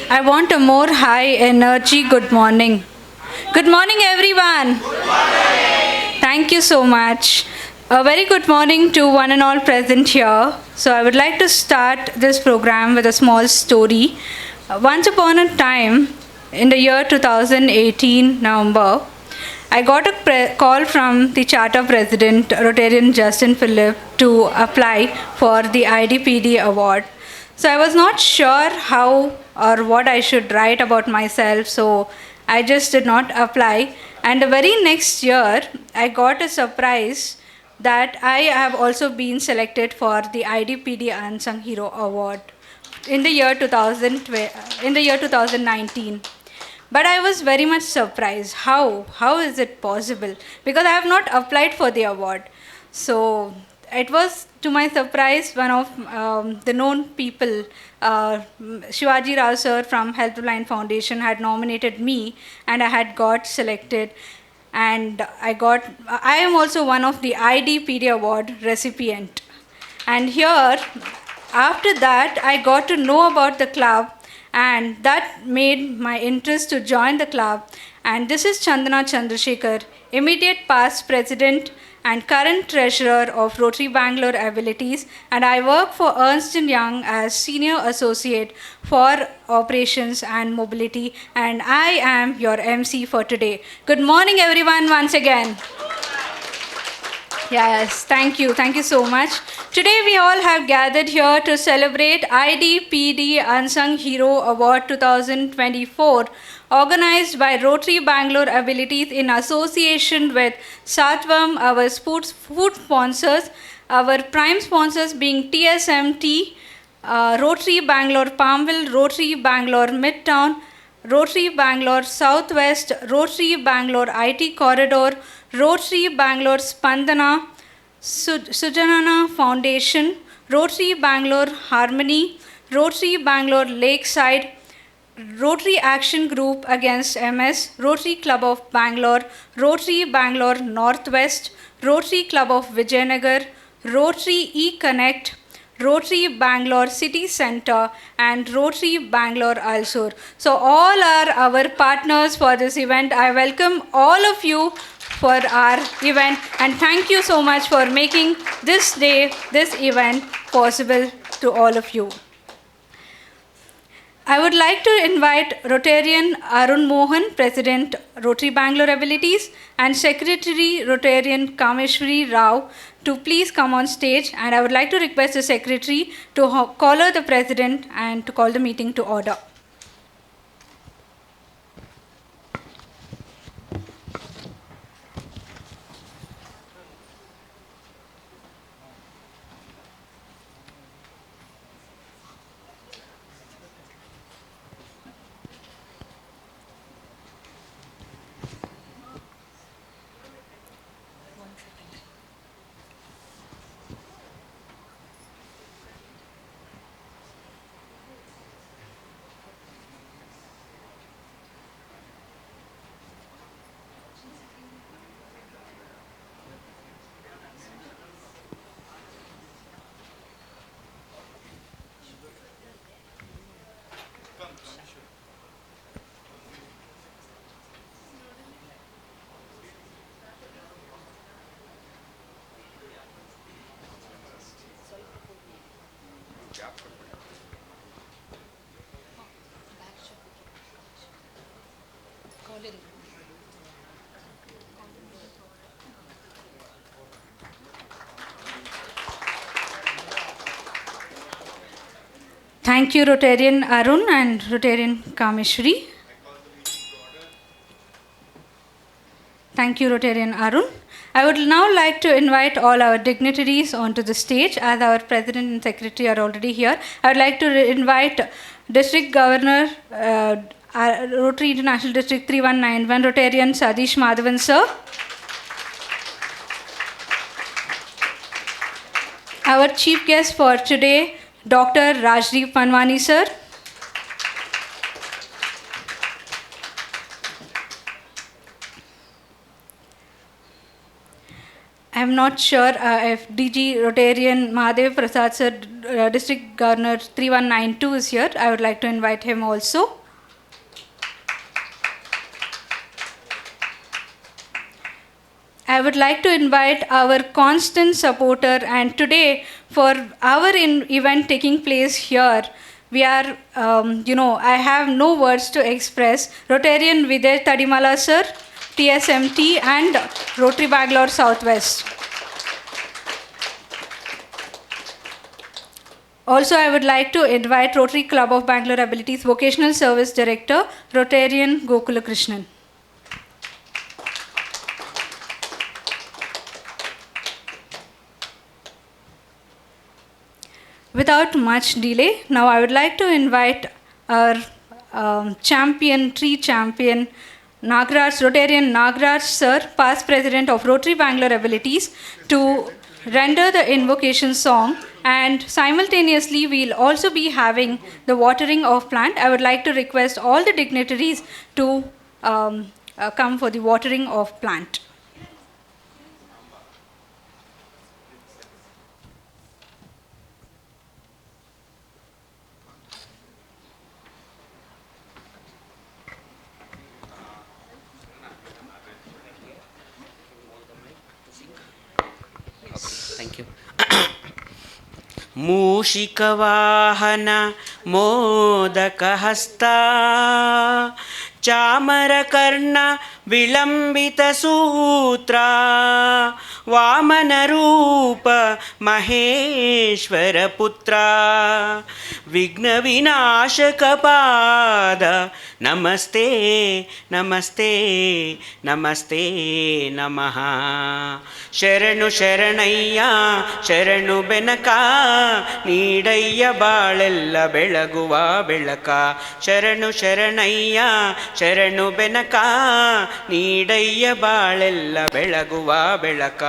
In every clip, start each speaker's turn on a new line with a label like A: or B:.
A: I want a more high energy good morning. Good morning, everyone. Good morning. Thank you so much. A very good morning to one and all present here. So I would like to start this program with a small story. Once upon a time, in the year 2018, November, I got a call from the Charter President, Rotarian Justin Phillip, to apply for the IDPD award. So I was not sure how or what I should write about myself, so I just did not apply. And the very next year, I got a surprise that I have also been selected for the IDPD Unsung Hero Award in the year 2019. But I was very much surprised. How is it possible? Because I have not applied for the award. So it was, to my surprise, one of the known people, Shivaji Rao sir from Help the Blind Foundation had nominated me, and I had got selected. And I am also one of the IDPD award recipient. And here, after that, I got to know about the club, and that made my interest to join the club. And this is Chandana Chandrasekhar, immediate past president and current treasurer of Rotary Bangalore Abilities, and I work for Ernst & Young as senior associate for operations and mobility, and I am your MC for today. Good morning, everyone, once again. Yes, thank you so much. Today we all have gathered here to celebrate IDPD Unsung Hero Award 2024, organized by Rotary Bangalore Abilities in association with Satvam, our food sponsors, our prime sponsors being TSMT, Rotary Bangalore Palmville, Rotary Bangalore Midtown, Rotary Bangalore Southwest, Rotary Bangalore IT Corridor, Rotary Bangalore Spandana, Sujanana Foundation, Rotary Bangalore Harmony, Rotary Bangalore Lakeside, Rotary Action Group Against MS, Rotary Club of Bangalore, Rotary Bangalore Northwest, Rotary Club of Vijayanagar, Rotary E-Connect, Rotary Bangalore City Centre, and Rotary Bangalore Alsur. So all are our partners for this event. I welcome all of you for our event, and thank you so much for making this event possible to all of you. I would like to invite Rotarian Arun Mohan, President, Rotary Bangalore Abilities, and Secretary Rotarian Kameshwari Rao to please come on stage, and I would like to request the Secretary to call the President and to call the meeting to order. Thank you, Rotarian Arun and Rotarian Kameshwari. Thank you, Rotarian Arun. I would now like to invite all our dignitaries onto the stage, as our President and Secretary are already here. I would like to invite District Governor, Rotary International District 3191, Rotarian Sadish Madhavan, sir. Our chief guest for today, Dr. Rajdeep Panwani, sir. I am not sure if DG Rotarian Mahadev Prasad, sir, District Governor 3192 is here. I would like to invite him also. I would like to invite our constant supporter, and today for our event taking place here, we are, I have no words to express. Rotarian Vijay Tadimala sir, TSMT and Rotary Bangalore Southwest. Also, I would like to invite Rotary Club of Bangalore Abilities Vocational Service Director, Rotarian Gokula Krishnan. Without much delay, now I would like to invite our tree champion, Nagraj, Rotarian Nagraj sir, past president of Rotary Bangalore Abilities, to render the invocation song, and simultaneously we'll also be having the watering of plant. I would like to request all the dignitaries to come for the watering of plant.
B: Thank you. ಮೂಷಿಕವಾಹನ ಮೋದಕಹಸ್ತ ಚಾಮರಕರ್ಣ ವಿಳಂಬಿತ ಸೂತ್ರ ವಾಮನರೂಪ ಮಹೇಶ್ವರ ಪುತ್ರ ವಿಘ್ನ ವಿನಾಶಕ ಪಾದ ನಮಸ್ತೆ ನಮಸ್ತೆ ನಮಸ್ತೆ ನಮಃ. ಶರಣು ಶರಣಯ್ಯ ಶರಣು ಬೆನಕ ನೀಡಯ್ಯ ಬಾಳೆಲ್ಲ ಬೆಳಗುವ ಬೆಳಕ. ಶರಣು ಶರಣಯ್ಯ ಶರಣು ಬೆನಕ ನೀಡಯ್ಯ ಬಾಳೆಲ್ಲ ಬೆಳಗುವ ಬೆಳಕ.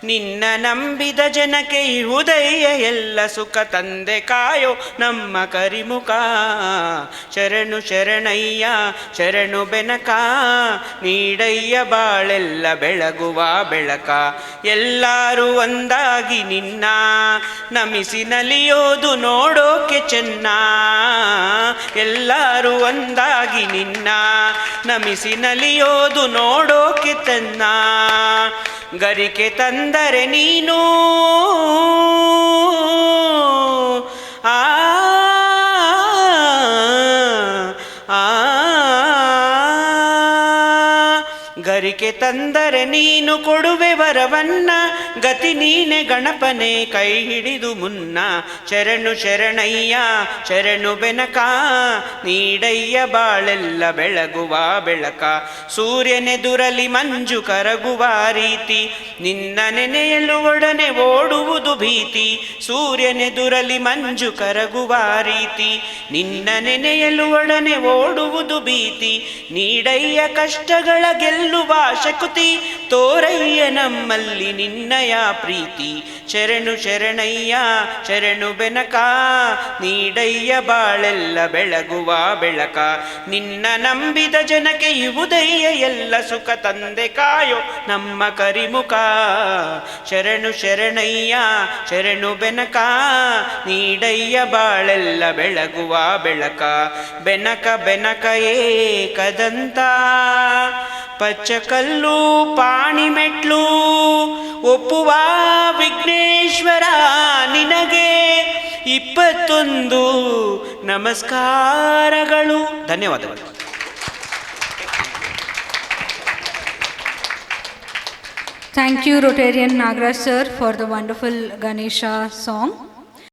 B: ನಿನ್ನ ನಂಬಿದ ಜನಕ್ಕೆ ಉದಯ ಎಲ್ಲ ಸುಖ ತಂದೆ ಕಾಯೋ ನಮ್ಮ ಕರಿಮುಖ. ಶರಣು ಶರಣಯ್ಯ ಶರಣು ಬೆನಕ ನೀಡಯ್ಯ ಬಾಳೆಲ್ಲ ಬೆಳಗುವ ಬೆಳಕ. ಎಲ್ಲರೂ ಒಂದಾಗಿ ನಿನ್ನ ನಮಿಸಿ ನಲಿಯೋದು ನೋಡೋಕೆ ಚೆನ್ನ. ಎಲ್ಲರೂ ಒಂದಾಗಿ ನಿನ್ನ ನಮಿಸಿ ನಲಿಯೋದು ನೋಡೋಕೆ ಚೆನ್ನ. ಗರಿಕೆ ತಂದರೆ ನೀನು ಆ ಗರಿಕೆ ತಂದರೆ ನೀನು ಕೊಡುವೆ ವರವನ್ನ. ಗತಿ ನೀನೆ ಗಣಪನೆ ಕೈ ಹಿಡಿದು ಮುನ್ನ. ಶರಣು ಶರಣಯ್ಯ ಶರಣು ಬೆನಕ ನೀಡಯ್ಯ ಬಾಳೆಲ್ಲ ಬೆಳಗುವ ಬೆಳಕ. ಸೂರ್ಯನೆದುರಲಿ ಮಂಜು ಕರಗುವ ರೀತಿ ನಿನ್ನ ನೆನೆಯಲು ಒಡನೆ ಓಡುವುದು ಭೀತಿ. ಸೂರ್ಯನೆದುರಲಿ ಮಂಜು ಕರಗುವ ರೀತಿ ನಿನ್ನ ನೆನೆಯಲು ಒಡನೆ ಓಡುವುದು ಭೀತಿ. ನೀಡಯ್ಯ ಕಷ್ಟಗಳ ಗೆಲ್ಲುವ ಶಕುತಿ ತೋರಯ್ಯ ನಮ್ಮಲ್ಲಿ ನಿನ್ನಯ ಪ್ರೀತಿ. ಶರಣು ಶರಣಯ್ಯ ಶರಣು ಬೆನಕ ನೀಡಯ್ಯ ಬಾಳೆಲ್ಲ ಬೆಳಗುವ ಬೆಳಕ. ನಿನ್ನ ನಂಬಿದ ಜನಕ್ಕೆ ಉದಯ ಎಲ್ಲ ಸುಖ ತಂದೆ ಕಾಯೋ ನಮ್ಮ ಕರಿಮುಖ. ಶರಣು ಶರಣಯ್ಯ ಶರಣು ಬೆನಕ ನೀಡಯ್ಯ ಬಾಳೆಲ್ಲ ಬೆಳಗುವ ಬೆಳಕ. ಬೆನಕ ಬೆನಕ ಏಕದಂತ ಪಚ್ಚಕಲ್ಲು ಪಾಣಿಮೆಟ್ಲು ಒಪ್ಪುವ ವಿಘ್ನೇಶ್ವರ ನಿನಗೆ 21 ನಮಸ್ಕಾರಗಳು. ಧನ್ಯವಾದಗಳು.
A: Thank you, Rotarian Nagraj sir, for the wonderful Ganesha song.